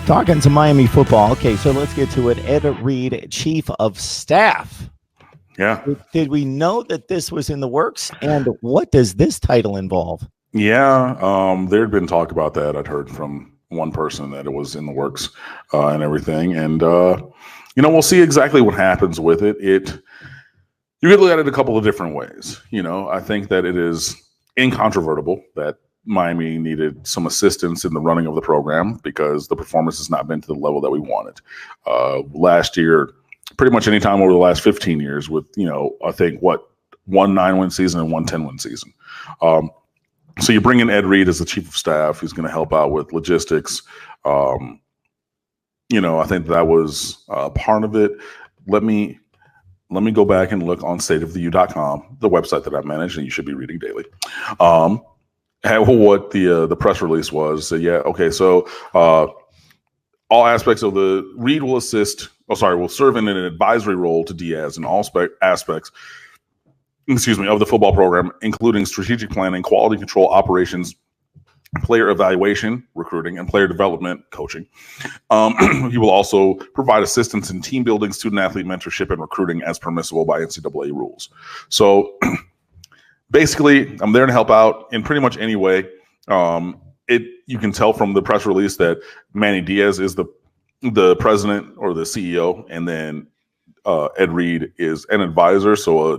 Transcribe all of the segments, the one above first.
Talking to Miami football. Okay, so let's get to it. Ed Reed, Chief of Staff. Yeah. Did we know that this was in the works? And what does this title involve? Yeah. There had been talk about that. I'd heard from one person that it was in the works and everything. And, we'll see exactly what happens with it. You could look at it a couple of different ways. I think that it is incontrovertible that Miami needed some assistance in the running of the program because the performance has not been to the level that we wanted. Last year, pretty much any time over the last 15 years with, I think one 9-win season and one 10-win season. So you bring in Ed Reed as the chief of staff. He's going to help out with logistics. I think that was part of it. Let me go back and look on stateoftheu.com, the website that I manage, and you should be reading daily. What the press release was. So so all aspects of the Reed will serve in an advisory role to Diaz in all aspects of the football program, including strategic planning, quality control, operations, player evaluation, recruiting, and player development coaching. He will also provide assistance in team building, student-athlete mentorship, and recruiting as permissible by NCAA rules. So basically, I'm there to help out in pretty much any way. You can tell from the press release that Manny Diaz is the president or the CEO, and then Ed Reed is an advisor, so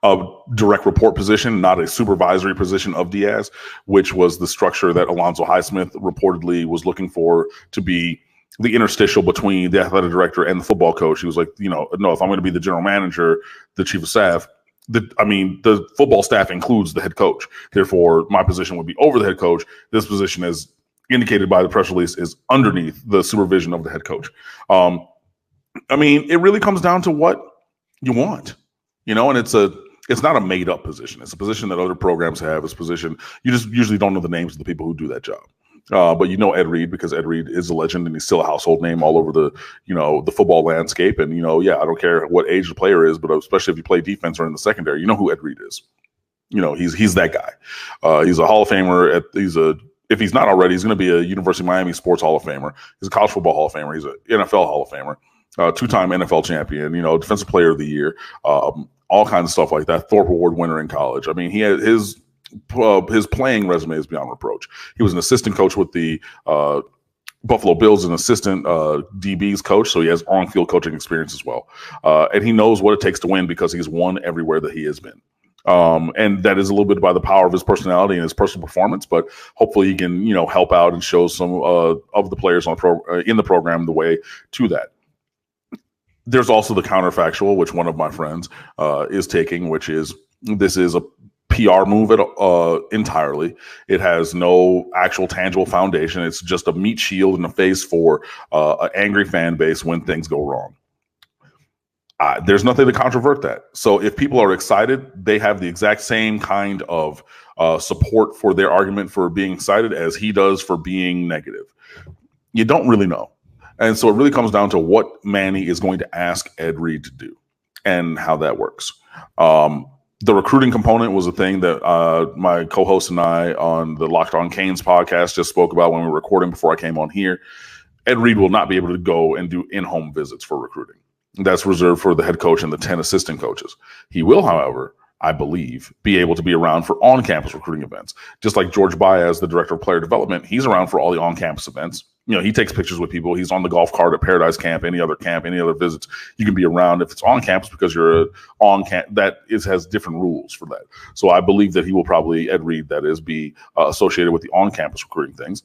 a direct report position, not a supervisory position of Diaz, which was the structure that Alonzo Highsmith reportedly was looking for to be the interstitial between the athletic director and the football coach. He was like, no, if I'm going to be the general manager, the chief of staff, the football staff includes the head coach. Therefore, my position would be over the head coach. This position, as indicated by the press release, is underneath the supervision of the head coach. It really comes down to what you want, and it's not a made up position. It's a position that other programs have. It's a position you just usually don't know the names of the people who do that job. But Ed Reed because Ed Reed is a legend and he's still a household name all over the football landscape. And, I don't care what age the player is, but especially if you play defense or in the secondary, you know who Ed Reed is. He's that guy. He's a Hall of Famer. If he's not already, he's going to be a University of Miami Sports Hall of Famer. He's a college football Hall of Famer. He's an NFL Hall of Famer, two-time NFL champion, defensive player of the year, all kinds of stuff like that. Thorpe Award winner in college. He had his playing resume is beyond reproach. He was an assistant coach with the Buffalo Bills, an assistant DB's coach, so he has on-field coaching experience as well. And he knows what it takes to win because he's won everywhere that he has been. And that is a little bit by the power of his personality and his personal performance, but hopefully he can, help out and show some of the players in the program the way to that. There's also the counterfactual, which one of my friends is taking, which is this is a PR move entirely. It has no actual tangible foundation. It's just a meat shield and a face for an angry fan base when things go wrong. There's nothing to controvert that. So if people are excited, they have the exact same kind of support for their argument for being excited as he does for being negative. You don't really know. And so it really comes down to what Manny is going to ask Ed Reed to do and how that works. The recruiting component was a thing that my co-host and I on the Locked On Canes podcast just spoke about when we were recording before I came on here. Ed Reed will not be able to go and do in-home visits for recruiting. That's reserved for the head coach and the 10 assistant coaches. He will, however, I believe, be able to be around for on-campus recruiting events. Just like George Baez, the director of player development, he's around for all the on-campus events. He takes pictures with people. He's on the golf cart at Paradise Camp, any other visits. You can be around if it's on campus because you're on campus. Has different rules for that. So I believe that he will probably, Ed Reed, that is, be associated with the on-campus recruiting things.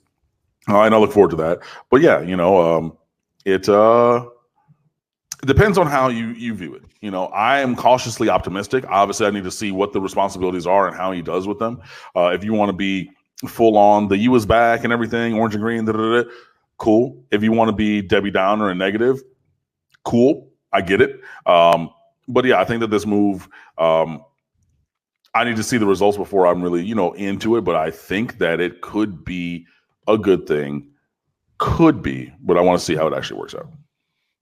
And I look forward to that. But yeah, it depends on how you view it. I am cautiously optimistic. Obviously, I need to see what the responsibilities are and how he does with them. If you want to be full on, the U is back and everything, orange and green, cool. If you want to be Debbie Downer and negative, cool. I get it. But yeah, I think that this move, I need to see the results before I'm really, into it. But I think that it could be a good thing. Could be, but I want to see how it actually works out.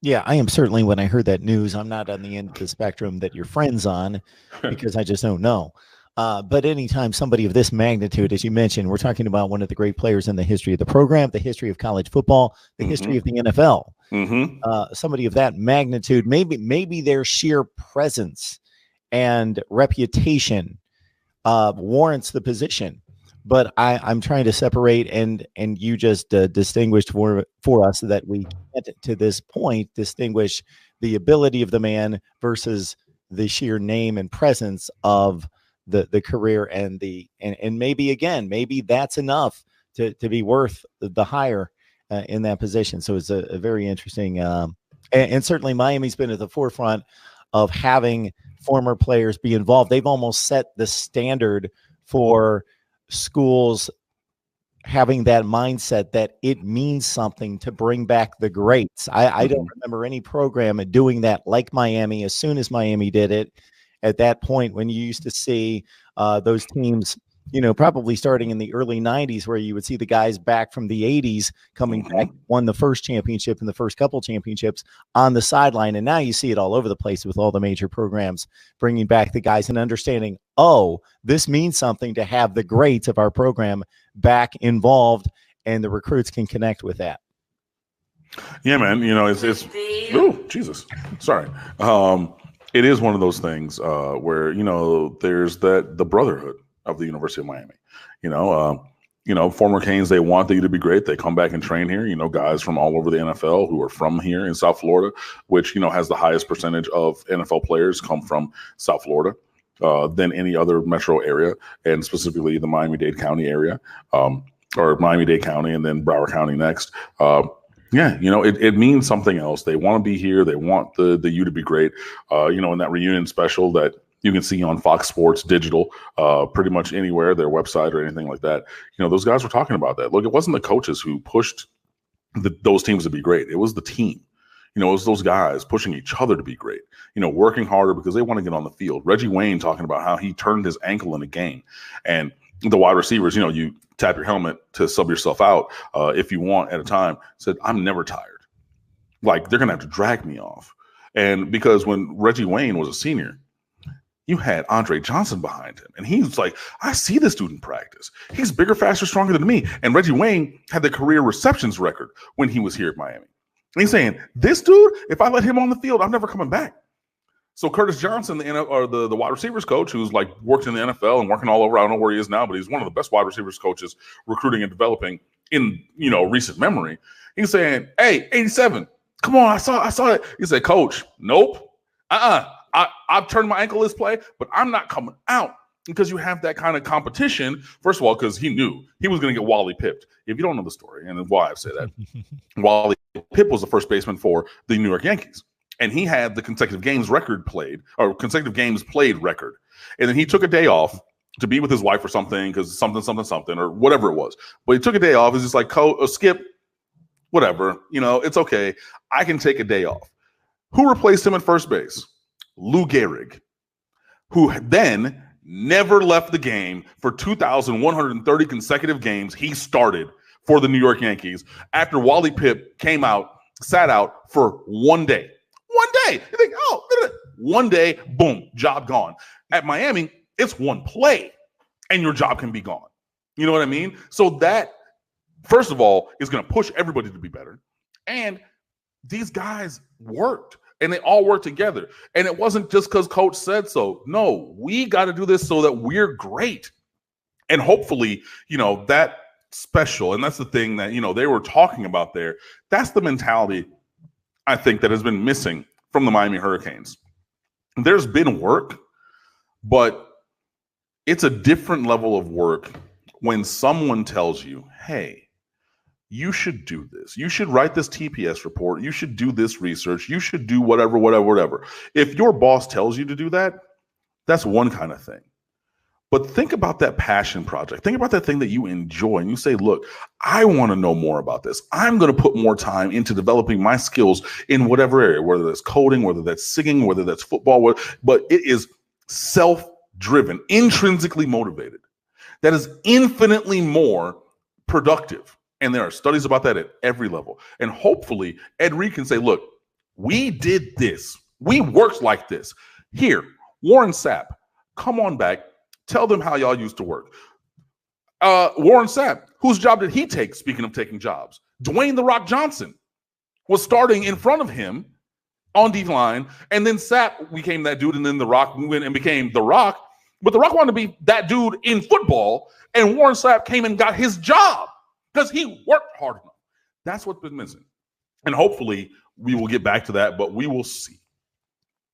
Yeah, I am certainly, when I heard that news, I'm not on the end of the spectrum that your friend's on because I just don't know. But anytime somebody of this magnitude, as you mentioned, we're talking about one of the great players in the history of the program, the history of college football, the history of the NFL. Somebody of that magnitude, maybe their sheer presence and reputation warrants the position. But I'm trying to separate, and you just distinguished for us that we can't, to this point, distinguish the ability of the man versus the sheer name and presence of the career and maybe that's enough to be worth the hire in that position. So it's a very interesting, and certainly Miami's been at the forefront of having former players be involved. They've almost set the standard for schools having that mindset that it means something to bring back the greats. I don't remember any program doing that like Miami. As soon as Miami did it, at that point when you used to see those teams, probably starting in the early 90s, where you would see the guys back from the 80s coming back, won the first championship and the first couple championships on the sideline. And now you see it all over the place with all the major programs bringing back the guys and understanding, oh, this means something to have the greats of our program back involved, and the recruits can connect with that. Yeah, man. Oh, Jesus. Sorry. It is one of those things where, there's the brotherhood of the University of Miami. Former Canes, they want you to be great. They come back and train here. Guys from all over the NFL who are from here in South Florida, which, has the highest percentage of NFL players come from South Florida than any other metro area, and specifically the Miami-Dade County area, or Miami-Dade County and then Broward County next. It means something else. They want to be here. They want the U to be great. In that reunion special that you can see on Fox Sports Digital, pretty much anywhere, their website or anything like that. Those guys were talking about that. Look, it wasn't the coaches who pushed those teams to be great. It was the team. It was those guys pushing each other to be great, working harder because they want to get on the field. Reggie Wayne talking about how he turned his ankle in a game, and the wide receivers, you tap your helmet to sub yourself out if you want at a time, said, I'm never tired. Like, they're going to have to drag me off. And because when Reggie Wayne was a senior, you had Andre Johnson behind him. And he was like, I see this dude in practice. He's bigger, faster, stronger than me. And Reggie Wayne had the career receptions record when he was here at Miami. And he's saying, this dude, if I let him on the field, I'm never coming back. So Curtis Johnson, the wide receivers coach, who's like worked in the NFL and working all over, I don't know where he is now, but he's one of the best wide receivers coaches recruiting and developing in recent memory. He's saying, hey, 87, come on, I saw it. He said, Coach, nope, I've turned my ankle this play, but I'm not coming out, because you have that kind of competition. First of all, because he knew he was going to get Wally pipped. If you don't know the story, and why I say that, Wally Pipp was the first baseman for the New York Yankees. And he had the consecutive games played record. And then he took a day off to be with his wife or something, because something, or whatever it was. But he took a day off. He's just like, Skip, whatever, it's okay. I can take a day off. Who replaced him at first base? Lou Gehrig, who then never left the game for 2,130 consecutive games he started for the New York Yankees after Wally Pipp sat out for 1 day. 1 day. You think, one day, boom, job gone. At Miami, it's one play and your job can be gone. You know what I mean? So that, first of all, is going to push everybody to be better. And these guys worked, and they all worked together. And it wasn't just because coach said so. No, we got to do this so that we're great. And hopefully, that special, and that's the thing that, they were talking about there. That's the mentality, I think, that has been missing from the Miami Hurricanes. There's been work, but it's a different level of work when someone tells you, hey, you should do this. You should write this TPS report. You should do this research. You should do whatever. If your boss tells you to do that, that's one kind of thing. But think about that passion project. Think about that thing that you enjoy, and you say, look, I want to know more about this. I'm going to put more time into developing my skills in whatever area, whether that's coding, whether that's singing, whether that's football, but it is self-driven, intrinsically motivated. That is infinitely more productive. And there are studies about that at every level. And hopefully Ed Reed can say, look, we did this. We worked like this. Here, Warren Sapp, come on back. Tell them how y'all used to work. Warren Sapp, whose job did he take? Speaking of taking jobs, Dwayne "The Rock" Johnson was starting in front of him on D-line, and then Sapp became that dude, and then The Rock went and became The Rock. But The Rock wanted to be that dude in football, and Warren Sapp came and got his job because he worked hard enough. That's what's been missing. And hopefully we will get back to that, but we will see.